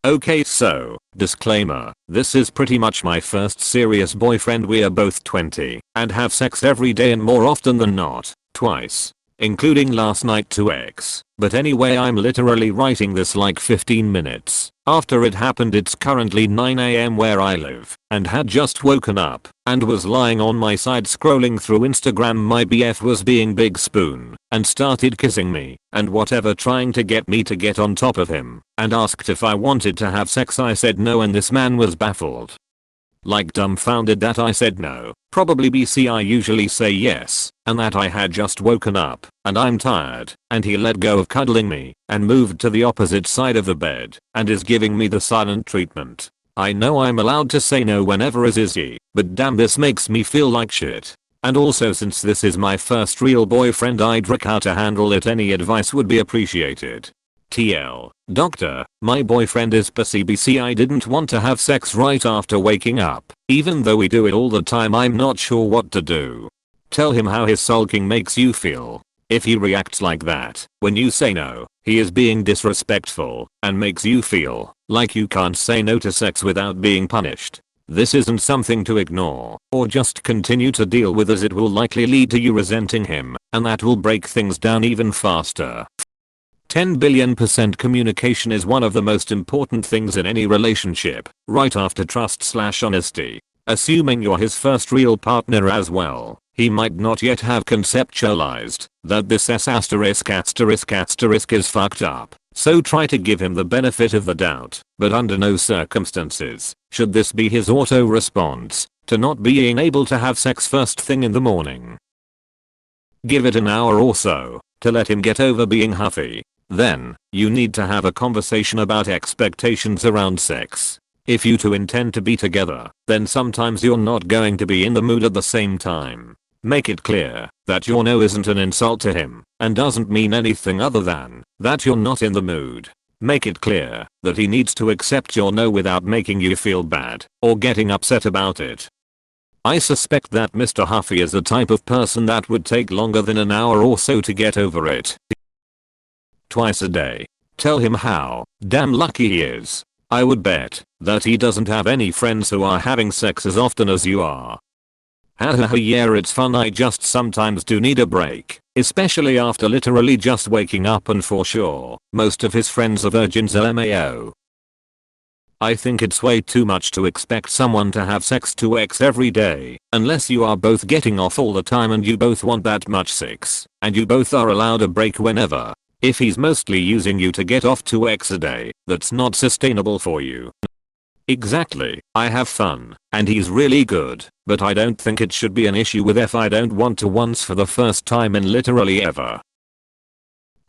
Okay, so, disclaimer, this is pretty much my first serious boyfriend. We are both 20 and have sex every day and more often than not, twice. Including last night to X. But anyway, I'm literally writing this like 15 minutes after it happened. It's currently 9 AM where I live and had just woken up and was lying on my side scrolling through Instagram. My BF was being big spoon and started kissing me and whatever, trying to get me to get on top of him and asked if I wanted to have sex. I said no and this man was baffled. Like dumbfounded that I said no. Probably BC I usually say yes, and that I had just woken up and I'm tired, and he let go of cuddling me and moved to the opposite side of the bed and is giving me the silent treatment. I know I'm allowed to say no whenever is he, but damn, this makes me feel like shit. And also, since this is my first real boyfriend, I'd wreck how to handle it. Any advice would be appreciated. TL. Doctor, my boyfriend is pussy. BC I didn't want to have sex right after waking up. Even though we do it all the time, I'm not sure what to do. Tell him how his sulking makes you feel. If he reacts like that when you say no, he is being disrespectful and makes you feel like you can't say no to sex without being punished. This isn't something to ignore or just continue to deal with, as it will likely lead to you resenting him, and that will break things down even faster. 10 billion% communication is one of the most important things in any relationship, right after trust/honesty. Assuming you're his first real partner as well, he might not yet have conceptualized that this **** is fucked up. So try to give him the benefit of the doubt, but under no circumstances should this be his auto response to not being able to have sex first thing in the morning. Give it an hour or so to let him get over being huffy. Then, you need to have a conversation about expectations around sex. If you two intend to be together, then sometimes you're not going to be in the mood at the same time. Make it clear that your no isn't an insult to him and doesn't mean anything other than that you're not in the mood. Make it clear that he needs to accept your no without making you feel bad or getting upset about it. I suspect that Mr. Huffy is the type of person that would take longer than an hour or so to get over it. Twice a day. Tell him how damn lucky he is. I would bet that he doesn't have any friends who are having sex as often as you are. Hahaha, yeah, it's fun. I just sometimes do need a break, especially after literally just waking up, and for sure, most of his friends are virgins. LMAO. I think it's way too much to expect someone to have sex 2x every day, unless you are both getting off all the time and you both want that much sex, and you both are allowed a break whenever. If he's mostly using you to get off 2x a day, that's not sustainable for you. Exactly, I have fun, and he's really good, but I don't think it should be an issue with if I don't want to once for the first time in literally ever.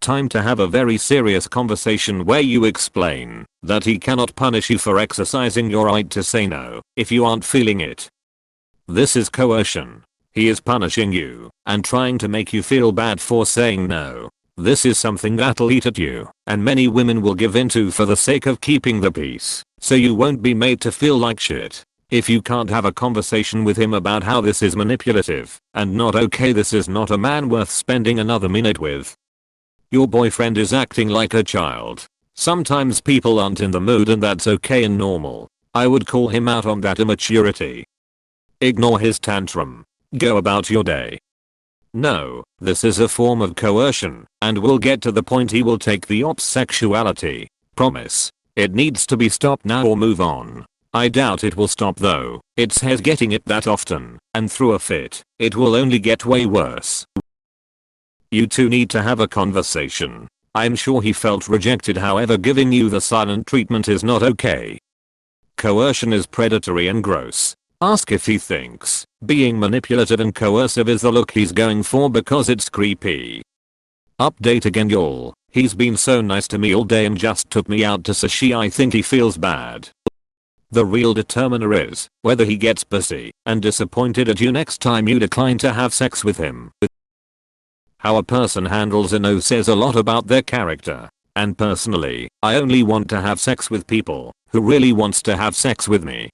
Time to have a very serious conversation where you explain that he cannot punish you for exercising your right to say no if you aren't feeling it. This is coercion. He is punishing you and trying to make you feel bad for saying no. This is something that'll eat at you, and many women will give into for the sake of keeping the peace, so you won't be made to feel like shit. If you can't have a conversation with him about how this is manipulative and not okay, this is not a man worth spending another minute with. Your boyfriend is acting like a child. Sometimes people aren't in the mood, and that's okay and normal. I would call him out on that immaturity. Ignore his tantrum. Go about your day. No, this is a form of coercion, and we'll get to the point. He will take the op's sexuality. Promise. It needs to be stopped now or move on. I doubt it will stop though. It's his getting it that often, and through a fit, it will only get way worse. You two need to have a conversation. I'm sure he felt rejected, however giving you the silent treatment is not okay. Coercion is predatory and gross. Ask if he thinks being manipulative and coercive is the look he's going for, because it's creepy. Update again y'all. He's been so nice to me all day and just took me out to sushi. I think he feels bad. The real determiner is whether he gets pussy and disappointed at you next time you decline to have sex with him. How a person handles a no says a lot about their character. And personally, I only want to have sex with people who really wants to have sex with me.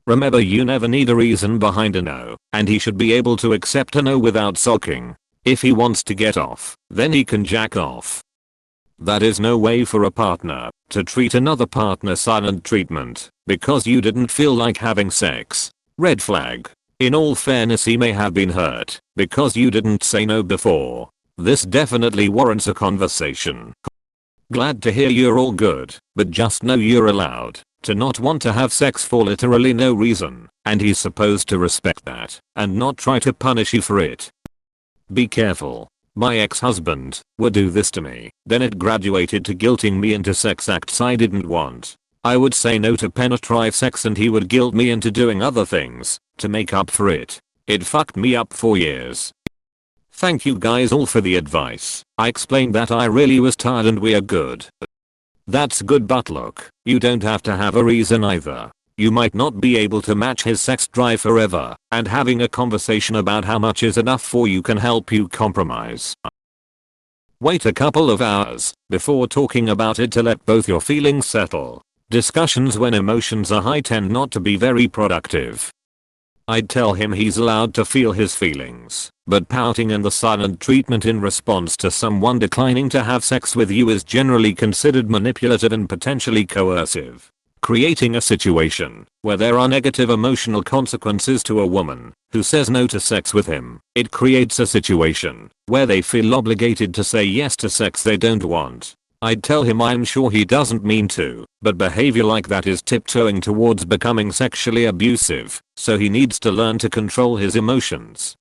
Remember, you never need a reason behind a no, and he should be able to accept a no without sulking. If he wants to get off, then he can jack off. That is no way for a partner to treat another partner. Silent treatment because you didn't feel like having sex. Red flag. In all fairness, he may have been hurt because you didn't say no before. This definitely warrants a conversation. Glad to hear you're all good, but just know you're allowed to not want to have sex for literally no reason, and he's supposed to respect that and not try to punish you for it. Be careful. My ex-husband would do this to me, then it graduated to guilting me into sex acts I didn't want. I would say no to penetrative sex and he would guilt me into doing other things to make up for it. It fucked me up for years. Thank you guys all for the advice. I explained that I really was tired and we are good. That's good, but look, you don't have to have a reason either. You might not be able to match his sex drive forever, and having a conversation about how much is enough for you can help you compromise. Wait a couple of hours before talking about it to let both your feelings settle. Discussions when emotions are high tend not to be very productive. I'd tell him he's allowed to feel his feelings, but pouting and the silent treatment in response to someone declining to have sex with you is generally considered manipulative and potentially coercive. Creating a situation where there are negative emotional consequences to a woman who says no to sex with him. It creates a situation where they feel obligated to say yes to sex they don't want. I'd tell him I'm sure he doesn't mean to, but behavior like that is tiptoeing towards becoming sexually abusive, so he needs to learn to control his emotions.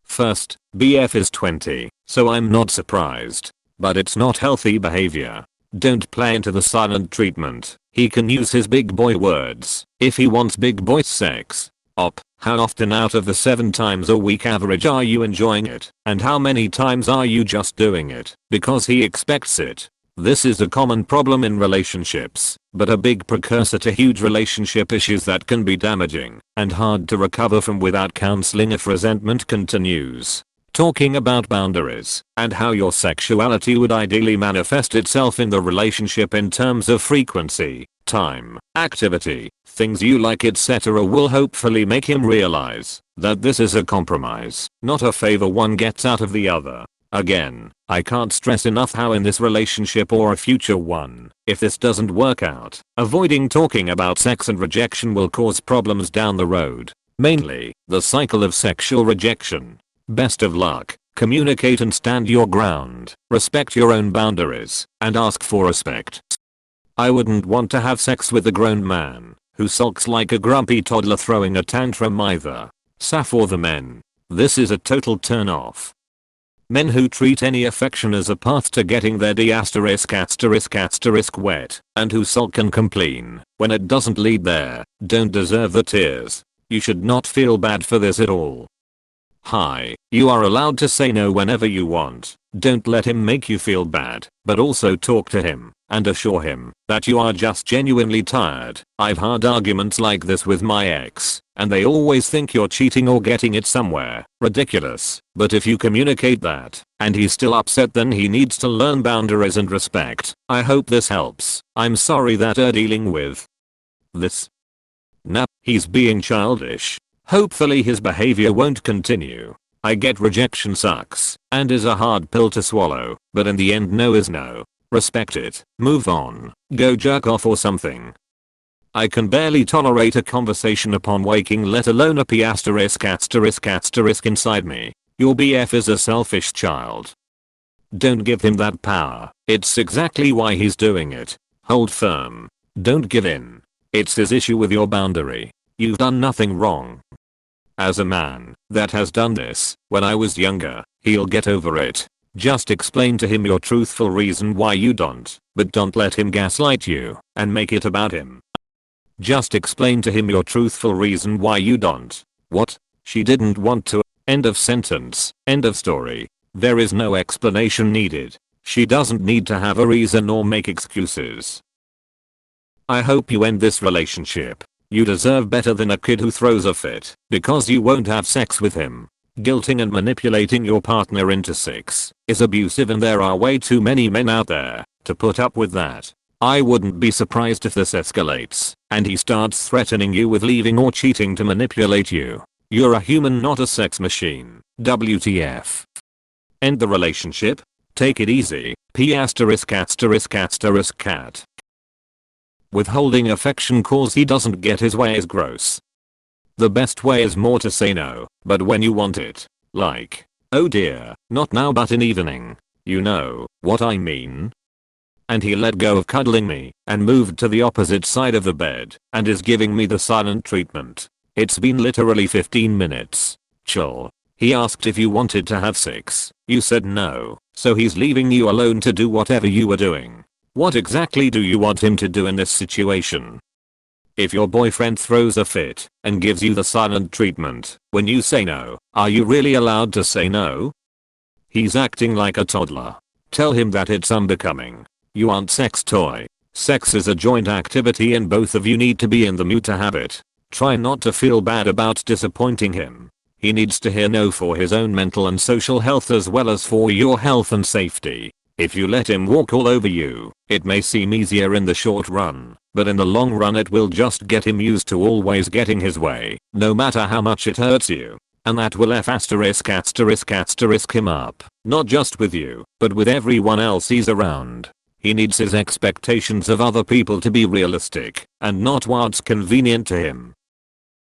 First, BF is 20, so I'm not surprised. But it's not healthy behavior. Don't play into the silent treatment. He can use his big boy words if he wants big boy sex. How often out of the 7 times a week average are you enjoying it? And how many times are you just doing it because he expects it? This is a common problem in relationships, but a big precursor to huge relationship issues that can be damaging and hard to recover from without counseling if resentment continues. Talking about boundaries and how your sexuality would ideally manifest itself in the relationship in terms of frequency, time, activity, things you like, etc. will hopefully make him realize that this is a compromise, not a favor one gets out of the other. Again, I can't stress enough how in this relationship or a future one, if this doesn't work out, avoiding talking about sex and rejection will cause problems down the road. Mainly, the cycle of sexual rejection. Best of luck. Communicate and stand your ground. Respect your own boundaries and ask for respect. I wouldn't want to have sex with a grown man who sulks like a grumpy toddler throwing a tantrum either. So for the men, this is a total turn off. Men who treat any affection as a path to getting their D*** wet and who sulk and complain when it doesn't lead there don't deserve the tears. You should not feel bad for this at all. Hi, you are allowed to say no whenever you want. Don't let him make you feel bad, but also talk to him and assure him that you are just genuinely tired. I've had arguments like this with my ex, and they always think you're cheating or getting it somewhere ridiculous. But if you communicate that and he's still upset, then he needs to learn boundaries and respect. I hope this helps. I'm sorry that you're dealing with this. Nah, he's being childish. Hopefully his behavior won't continue. I get rejection sucks and is a hard pill to swallow, but in the end no is no. Respect it, move on, go jerk off or something. I can barely tolerate a conversation upon waking, let alone a p*** inside me. Your BF is a selfish child. Don't give him that power. It's exactly why he's doing it. Hold firm. Don't give in. It's his issue with your boundary. You've done nothing wrong. As a man that has done this when I was younger, he'll get over it. Just explain to him your truthful reason why you don't, but don't let him gaslight you and make it about him. Just explain to him your truthful reason why you don't. What? She didn't want to. End of sentence. End of story. There is no explanation needed. She doesn't need to have a reason or make excuses. I hope you end this relationship. You deserve better than a kid who throws a fit because you won't have sex with him. Guilting and manipulating your partner into sex is abusive, and there are way too many men out there to put up with that. I wouldn't be surprised if this escalates and he starts threatening you with leaving or cheating to manipulate you. You're a human, not a sex machine. WTF. End the relationship? Take it easy. P asterisk asterisk asterisk cat. Withholding affection cause he doesn't get his way is gross. The best way is more to say no, but when you want it. Like, oh dear, not now but in evening. You know what I mean? And he let go of cuddling me and moved to the opposite side of the bed and is giving me the silent treatment. It's been literally 15 minutes. Chill. He asked if you wanted to have sex. You said no, so he's leaving you alone to do whatever you were doing. What exactly do you want him to do in this situation? If your boyfriend throws a fit and gives you the silent treatment when you say no, are you really allowed to say no? He's acting like a toddler. Tell him that it's unbecoming. You aren't sex toy. Sex is a joint activity and both of you need to be in the mood to have it. Try not to feel bad about disappointing him. He needs to hear no for his own mental and social health as well as for your health and safety. If you let him walk all over you, it may seem easier in the short run, but in the long run it will just get him used to always getting his way, no matter how much it hurts you. And that will asterisk asterisk asterisk him up, not just with you, but with everyone else he's around. He needs his expectations of other people to be realistic and not what's convenient to him.